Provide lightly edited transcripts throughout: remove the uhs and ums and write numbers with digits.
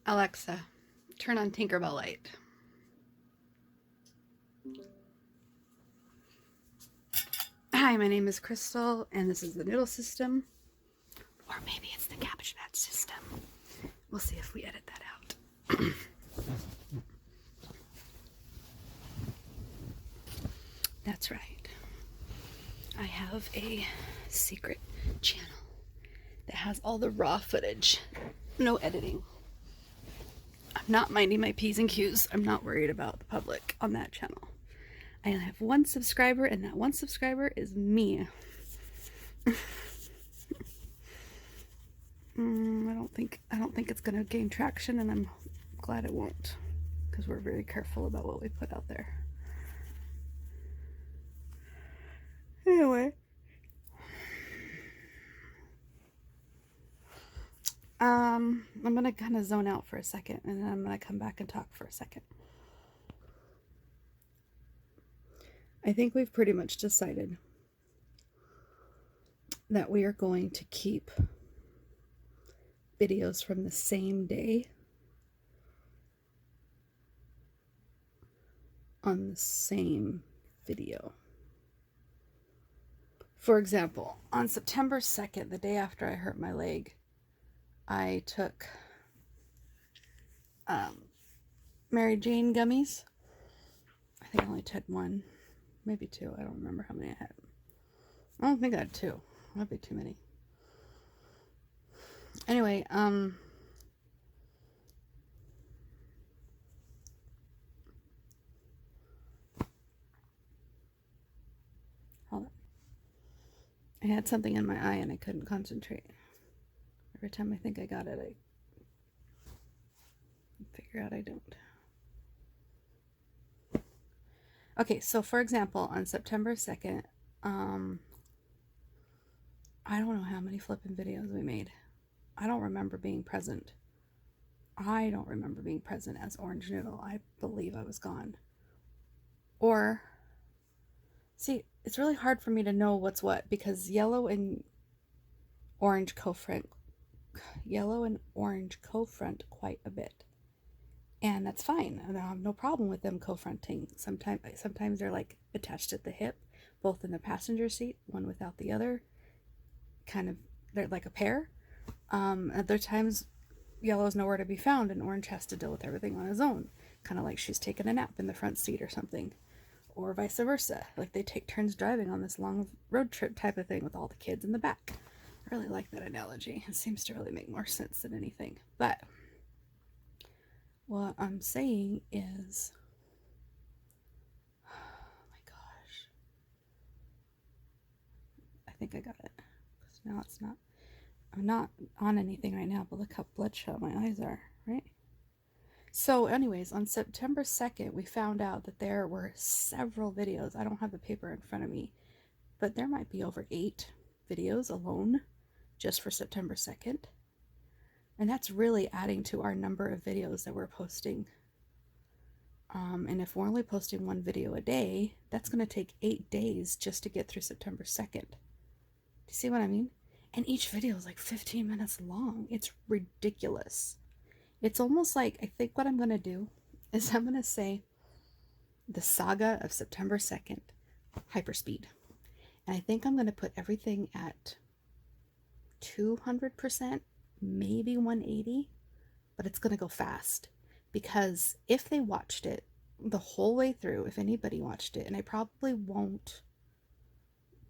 Alexa, turn on Tinkerbell light. Hi, my name is Crystal, and this is the noodle system. Or maybe it's the cabbage patch system. We'll see if we edit that out. That's right. I have a secret channel that has all the raw footage. No editing. I'm not minding my P's and Q's. I'm not worried about the public on that channel. I have one subscriber, and that one subscriber is me. I don't think it's gonna gain traction, and I'm glad it won't, because we're very careful about what we put out there. Anyway, I'm gonna kind of zone out for a second, and then I'm gonna come back and talk for a second. I think we've pretty much decided that we are going to keep videos from the same day on the same video. For example, on September 2nd, the day after I hurt my leg, I took Mary Jane gummies. I think I only took one, maybe two. I don't remember how many I had. I don't think I had two. That'd be too many. Anyway, hold on. I had something in my eye and I couldn't concentrate. Every time I think I got it, I figure out I don't. Okay, so for example, on September 2nd, I don't know how many flipping videos we made. I don't remember being present. I don't remember being present as Orange Noodle. I believe I was gone. Or, see, it's really hard for me to know what's what, because yellow and orange co-front quite a bit. And that's fine. I have no problem with them co-fronting. Sometimes they're like attached at the hip, both in the passenger seat, one without the other. Kind of, they're like a pair. Other times, yellow's nowhere to be found, and orange has to deal with everything on his own. Kind of like she's taking a nap in the front seat or something. Or vice versa. Like they take turns driving on this long road trip type of thing with all the kids in the back. I really like that analogy. It seems to really make more sense than anything. But what I'm saying is, oh my gosh, I think I got it. Now it's not, I'm not on anything right now, but look how bloodshot my eyes are, right? So anyways, on September 2nd, we found out that there were several videos. I don't have the paper in front of me, but there might be over 8 videos alone just for September 2nd. And that's really adding to our number of videos that we're posting. And if we're only posting one video a day, that's going to take 8 days just to get through September 2nd. Do you see what I mean? And each video is like 15 minutes long. It's ridiculous. It's almost like, I think what I'm going to do is I'm going to say the saga of September 2nd, hyperspeed. And I think I'm going to put everything at 200%, maybe 180, but it's going to go fast. Because if they watched it the whole way through, if anybody watched it, and I probably won't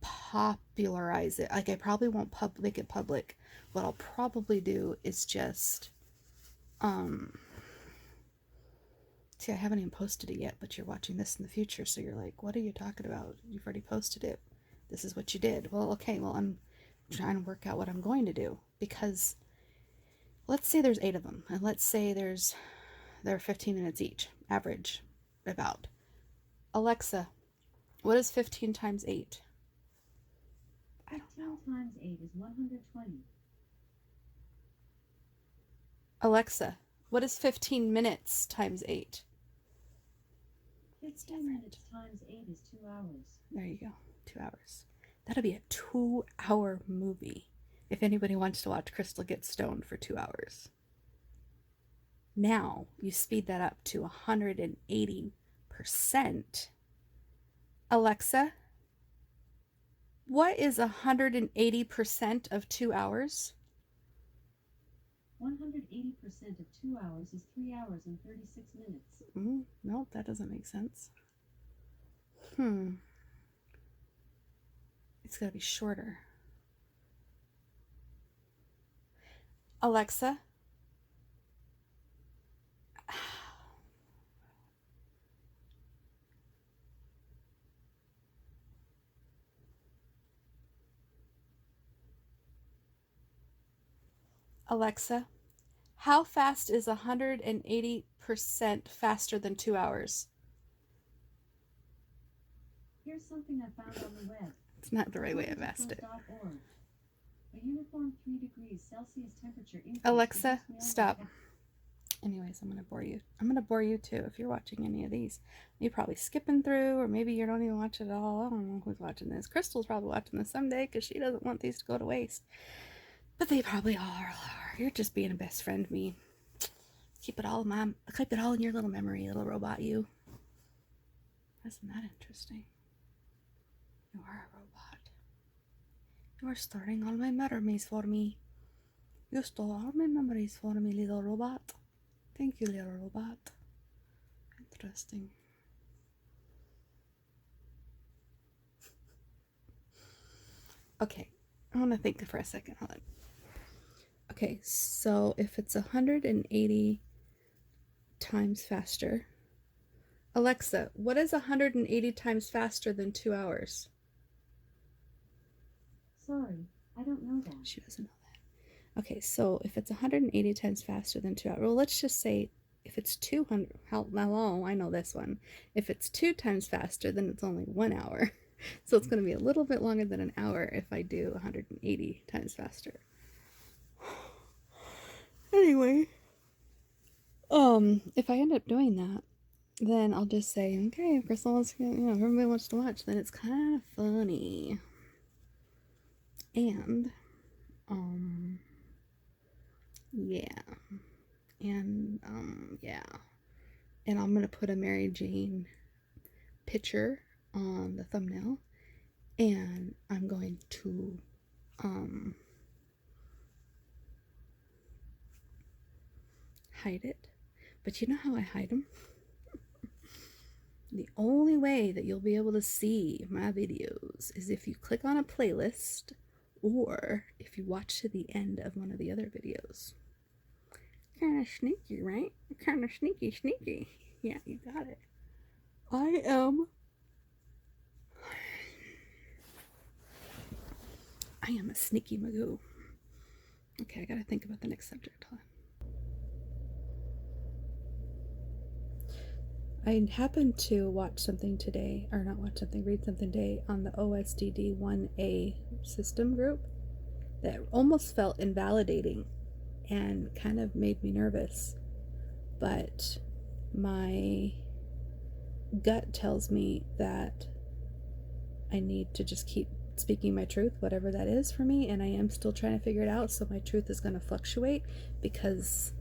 popularize it, like I probably won't make it public. What I'll probably do is just see, I haven't even posted it yet, but you're watching this in the future, so you're like, what are you talking about? You've already posted it. This is what you did. Well, okay, well, I'm trying to work out what I'm going to do, because let's say there's 8 of them, and let's say they're 15 minutes each, average, about. Alexa, what is 15 times 8? I don't know. 10 times 8 is 120. Alexa, what is 15 minutes times 8? 15 minutes times 8 is 2 hours. There you go, 2 hours. That'll be a 2-hour movie if anybody wants to watch Crystal get stoned for 2 hours. Now you speed that up to 180%. Alexa, what is 180% of 2 hours? 180% of 2 hours is 3 hours and 36 minutes. No, that doesn't make sense. It's got to be shorter. Alexa, Alexa, how fast is 180% faster than 2 hours? Here's something I found on the web. It's not the right way I've asked it. A uniform 3 degrees Celsius temperature increase. Alexa, stop. Anyways, I'm going to bore you. I'm going to bore you too if you're watching any of these. You're probably skipping through, or maybe you don't even watch it at all. I don't know who's watching this. Crystal's probably watching this someday because she doesn't want these to go to waste. But they probably all are. You're just being a best friend, me. Keep it all in your little memory, little robot you. Isn't that interesting? You are a robot. You are storing all my memories for me. You stole all my memories for me, little robot. Thank you, little robot. Interesting. Okay, I want to think for a second. Hold on. Okay, so if it's 180 times faster, Alexa, what is 180 times faster than 2 hours? Sorry, I don't know that. She doesn't know that. Okay, so if it's 180 times faster than 2 hours, well, let's just say if it's 200, hello, I know this one. If it's 2 times faster, then it's only 1 hour. So it's going to be a little bit longer than an hour if I do 180 times faster. Anyway, if I end up doing that, then I'll just say, okay, if Crystal wants to, everybody wants to watch, then it's kind of funny. And, yeah. And, yeah. And I'm going to put a Mary Jane picture on the thumbnail. And I'm going to, hide it. But you know how I hide them? The only way that you'll be able to see my videos is if you click on a playlist or if you watch to the end of one of the other videos. Kind of sneaky, right? Kind of sneaky. Yeah, you got it. I am a sneaky magoo. Okay, I gotta think about the next subject. Hold on. I happened to read something today on the OSDD 1A system group that almost felt invalidating and kind of made me nervous. But my gut tells me that I need to just keep speaking my truth, whatever that is for me, and I am still trying to figure it out, so my truth is going to fluctuate because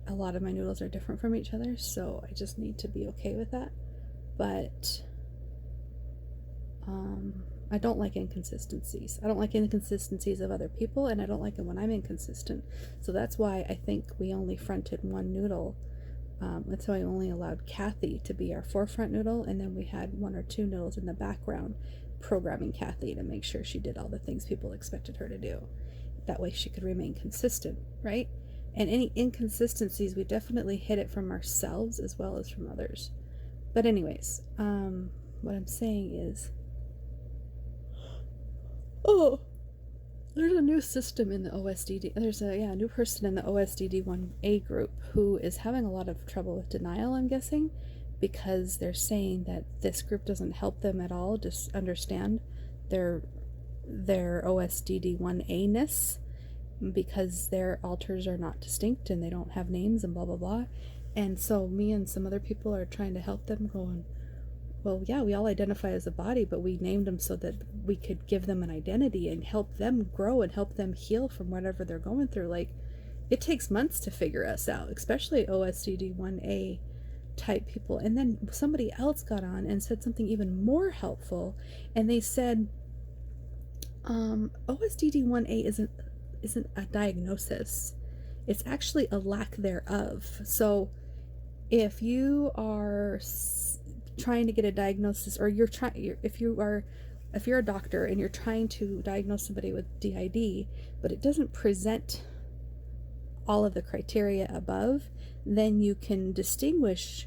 a lot of my noodles are different from each other, so I just need to be okay with that. But I don't like inconsistencies. I don't like inconsistencies of other people, and I don't like it when I'm inconsistent. So that's why I think we only fronted one noodle. That's why I only allowed Kathy to be our forefront noodle, and then we had 1 or 2 noodles in the background programming Kathy to make sure she did all the things people expected her to do. That way she could remain consistent, right? And any inconsistencies, we definitely hid it from ourselves as well as from others. But anyways, what I'm saying is, there's a new system in the OSDD. There's a new person in the OSDD 1A group who is having a lot of trouble with denial, I'm guessing, because they're saying that this group doesn't help them at all just understand their OSDD 1A-ness, because their altars are not distinct and they don't have names and blah blah blah. And so me and some other people are trying to help them, going, well, yeah, we all identify as a body, but we named them so that we could give them an identity and help them grow and help them heal from whatever they're going through. Like, it takes months to figure us out, especially OSDD1A type people. And then somebody else got on and said something even more helpful, and they said OSDD1A isn't a diagnosis. It's actually a lack thereof. So if you are trying to get a diagnosis, or if you're a doctor and you're trying to diagnose somebody with d.i.d, but it doesn't present all of the criteria above, then you can distinguish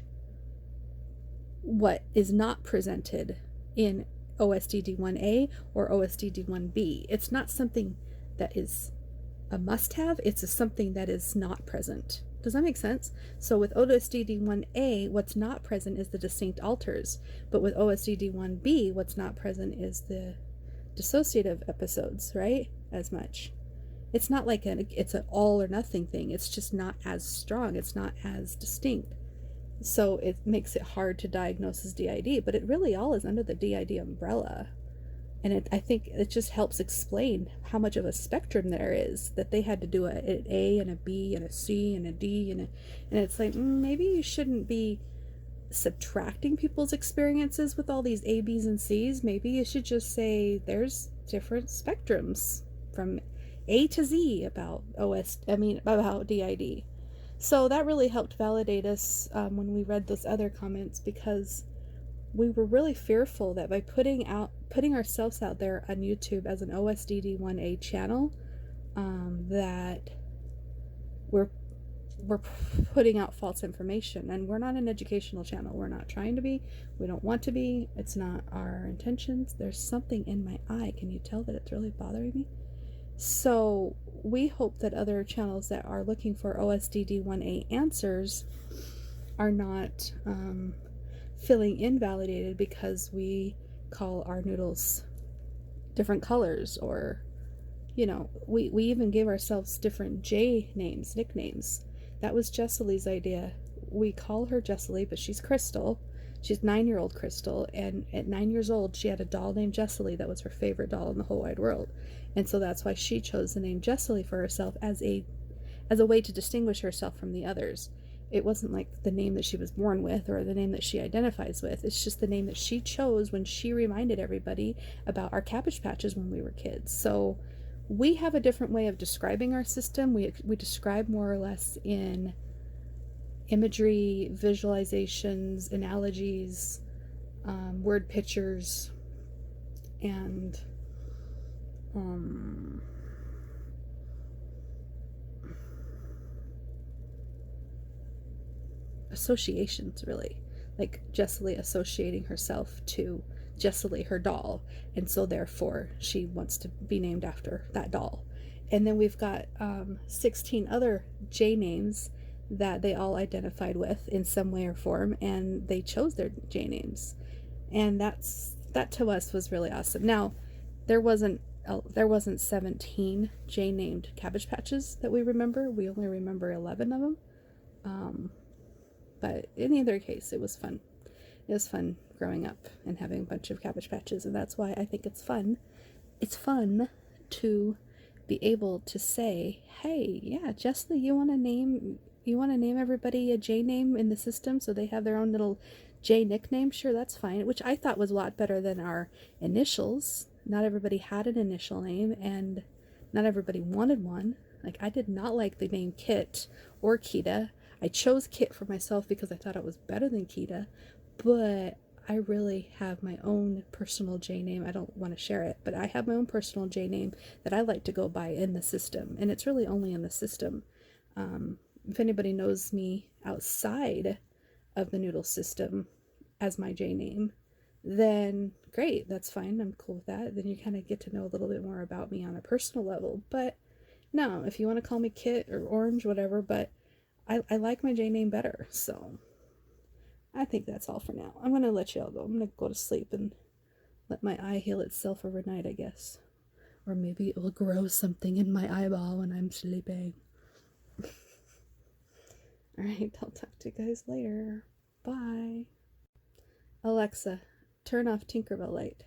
what is not presented in OSDD1A or OSDD1B. It's not something that is a must-have, it's something that is not present. Does that make sense? So with OSDD1A, what's not present is the distinct alters, but with OSDD1B, what's not present is the dissociative episodes, right? As much. It's not like it's an all or nothing thing. It's just not as strong. It's not as distinct. So it makes it hard to diagnose as d.i.d, but it really all is under the d.i.d umbrella. And I think it just helps explain how much of a spectrum there is, that they had to do an A and a B and a C and a D, and it's like, maybe you shouldn't be subtracting people's experiences with all these A, B's, and C's. Maybe you should just say there's different spectrums from A to Z about about d.i.d. So that really helped validate us when we read those other comments, because we were really fearful that by putting ourselves out there on YouTube as an OSDD1A channel, that we're putting out false information. And we're not an educational channel. We're not trying to be. We don't want to be. It's not our intentions. There's something in my eye. Can you tell that it's really bothering me? So we hope that other channels that are looking for OSDD1A answers are not feeling invalidated because we call our noodles different colors, or we even give ourselves different J names, nicknames. That was Jessely's idea. We call her Jessely, but she's Crystal. She's 9-year-old Crystal, and at 9 years old she had a doll named Jessely that was her favorite doll in the whole wide world. And so that's why she chose the name Jessely for herself as a way to distinguish herself from the others. It wasn't like the name that she was born with or the name that she identifies with. It's just the name that she chose when she reminded everybody about our Cabbage Patches when we were kids. So we have a different way of describing our system. We describe more or less in imagery, visualizations, analogies, word pictures, and associations, really. Like Jessely associating herself to Jessely, her doll, and so therefore she wants to be named after that doll. And then we've got 16 other J names that they all identified with in some way or form, and they chose their J names. And that to us was really awesome. Now, there wasn't 17 J named Cabbage Patches that we remember. We only remember 11 of them. But in either case, it was fun. It was fun growing up and having a bunch of Cabbage Patches, and that's why I think it's fun. It's fun to be able to say, hey, yeah, Jessely, you want to name everybody a J name in the system so they have their own little J nickname? Sure, that's fine, which I thought was a lot better than our initials. Not everybody had an initial name, and not everybody wanted one. Like, I did not like the name Kit or Kita. I chose Kit for myself because I thought it was better than Kita, but I really have my own personal J name. I don't want to share it, but I have my own personal J name that I like to go by in the system, and it's really only in the system. If anybody knows me outside of the Noodle system as my J name, then great, that's fine. I'm cool with that. Then you kind of get to know a little bit more about me on a personal level. But no, if you want to call me Kit or Orange, whatever, but I like my J name better. So I think that's all for now. I'm going to let you all go. I'm going to go to sleep and let my eye heal itself overnight, I guess. Or maybe it will grow something in my eyeball when I'm sleeping. Alright, I'll talk to you guys later. Bye. Alexa, turn off Tinkerbell light.